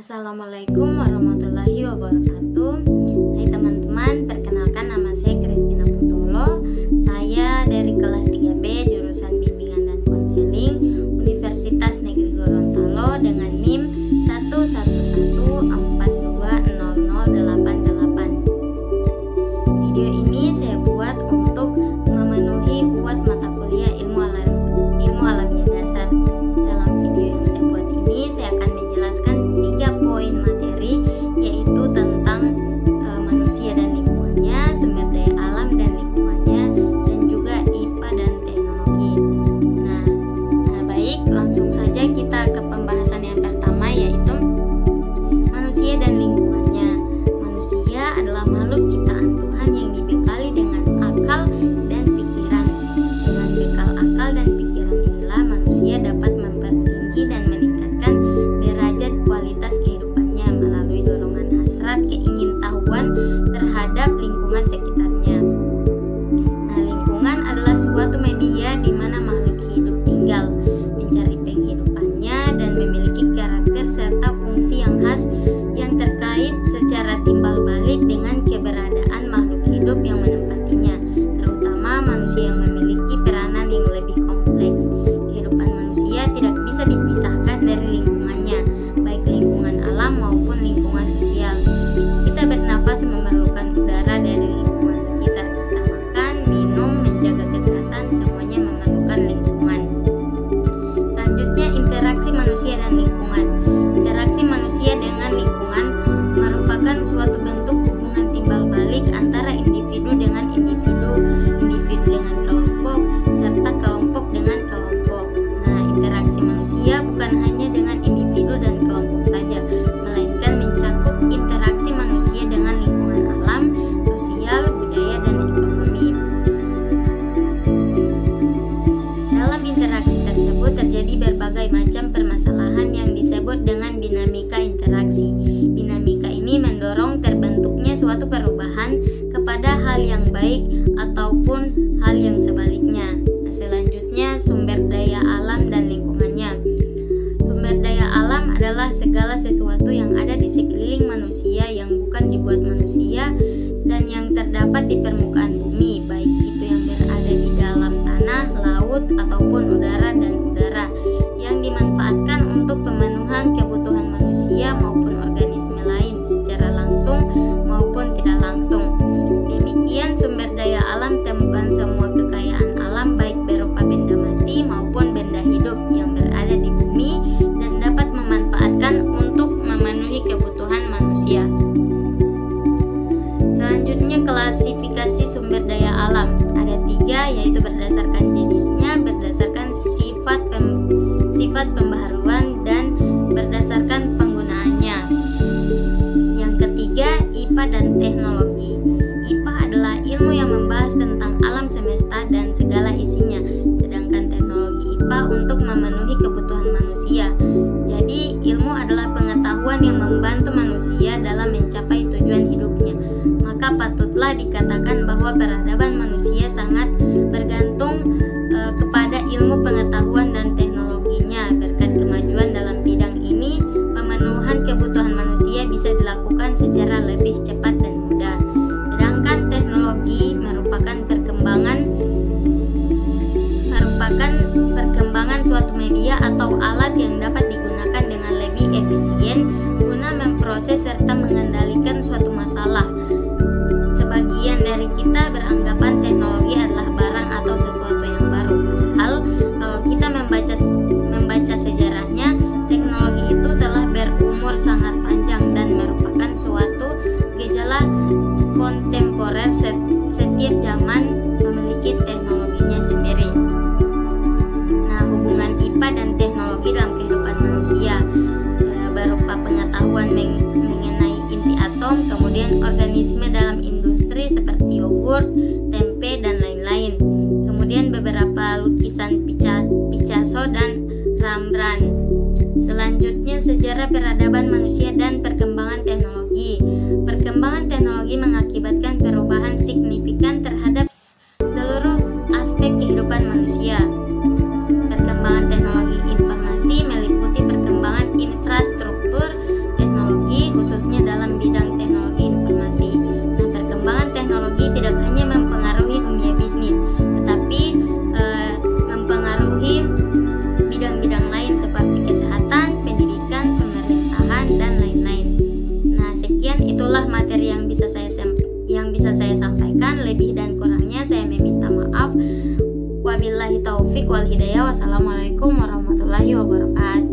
Assalamualaikum warahmatullahi wabarakatuh. Hai teman-teman, perkenalkan nama saya Christina Putolo. Saya dari kelas 3B jurusan Bimbingan dan Konseling Universitas Negeri Gorontalo dengan NIM 111420088. Video ini saya buat untuk memenuhi UAS mata kuliah ilmu alamiah dasar. Dalam video yang saya buat ini saya akan menjelaskan 3 poin materi, yaitu tentang manusia dan lingkungannya, sumber daya alam dan lingkungannya, dan juga IPA dan teknologi. Nah, baik, langsung saja kita ke pembahasan yang pertama, yaitu manusia dan lingkungannya. Manusia adalah makhluk ciptaan Tuhan yang dibekali dengan akal dan pikiran. Dengan bekal akal dan pikiran inilah manusia dapat mempertinggi dan meningkatkan derajat kualitas kehidupannya melalui dorongan hasrat keingintahuan terhadap lingkungan sekitarnya. Nah, lingkungan adalah suatu media di mana makhluk hidup tinggal, mencari penghidupannya, dan memiliki karakter serta fungsi yang khas yang terkait secara timbal balik dengan keberadaan makhluk hidup yang menempatinya, terutama manusia yang memiliki peranan yang lebih kompleks. Kehidupan manusia tidak bisa dipisahkan dari lingkungannya, baik lingkungan alam maupun lingkungan sosial. Kita bernafas memerlukan udara dari lingkungan sekitar. Kita makan, minum, menjaga kesehatan, semuanya memerlukan lingkungan. Selanjutnya, interaksi manusia dan lingkungan. Interaksi manusia dengan lingkungan merupakan suatu bentuk hubungan timbal balik antara individu dengan individu, individu dengan kelompok, serta kelompok dengan kelompok. Nah, interaksi manusia bukan hanya dengan individu dan kelompok saja, melainkan mencakup interaksi manusia dengan lingkungan alam, sosial, budaya, dan ekonomi. Dalam interaksi tersebut terjadi berbagai macam permasalahan yang disebut dengan dinamika interaksi. Dinamika ini mendorong terbentuknya suatu perubahan kepada hal yang baik ataupun hal yang sebaliknya. Nah, selanjutnya, sumber daya alam dan lingkungannya. Sumber daya alam adalah segala sesuatu yang ada di sekeliling manusia yang bukan dibuat manusia dan yang terdapat di permukaan bumi, baik itu yang berada di dalam tanah, laut, ataupun udara yang dimanfaatkan untuk pemenuhan kebutuhan manusia maupun organisme lain secara langsung maupun tidak langsung. Demikian sumber daya alam temukan semua kekayaan alam baik berupa benda mati maupun benda hidup yang berada di bumi dan dapat memanfaatkan untuk memenuhi kebutuhan manusia. Selanjutnya, klasifikasi sumber daya alam. Ada 3, yaitu berdasarkan jenisnya, berdasarkan sifat pembaharuan, dan berdasarkan penggunaannya. Yang ketiga, IPA dan teknologi. IPA adalah ilmu yang membahas tentang alam semesta dan segala isinya, sedangkan teknologi IPA untuk memenuhi kebutuhan manusia. Jadi, ilmu adalah pengetahuan yang membantu manusia dalam mencapai tujuan hidupnya. Maka patutlah dikatakan bahwa peradaban manusia sangat bergantung kepada ilmu pengetahuan dan teknologinya. Berkat kemajuan dalam bidang ini, pemenuhan kebutuhan manusia bisa dilakukan secara lebih cepat dan mudah. Sedangkan teknologi merupakan perkembangan suatu media atau alat yang dapat digunakan dengan lebih efisien guna memproses serta mengendalikan suatu masalah. Sebagian dari kita beranggapan teknologi adalah barang atau sesuatu yang baru. Padahal kalau kita membaca sejarahnya, teknologi itu telah berumur sangat panjang dan merupakan suatu gejala kontemporer. Setiap zaman memiliki teknologinya sendiri. Nah, hubungan IPA dan teknologi dalam kehidupan manusia berupa pengetahuan mengenai inti atom, kemudian organisme dalam industri seperti yogurt, tempe, dan lain-lain. Kemudian beberapa lukisan Picasso dan Rembrandt. Selanjutnya, sejarah peradaban manusia dan perkembangan teknologi. Perkembangan teknologi mengakibatkan perubahan signifikan terhadap seluruh aspek kehidupan manusia. Perkembangan teknologi informasi meliputi perkembangan infrastruktur, teknologi Wabillahi taufik wal hidayah. Wassalamualaikum warahmatullahi wabarakatuh.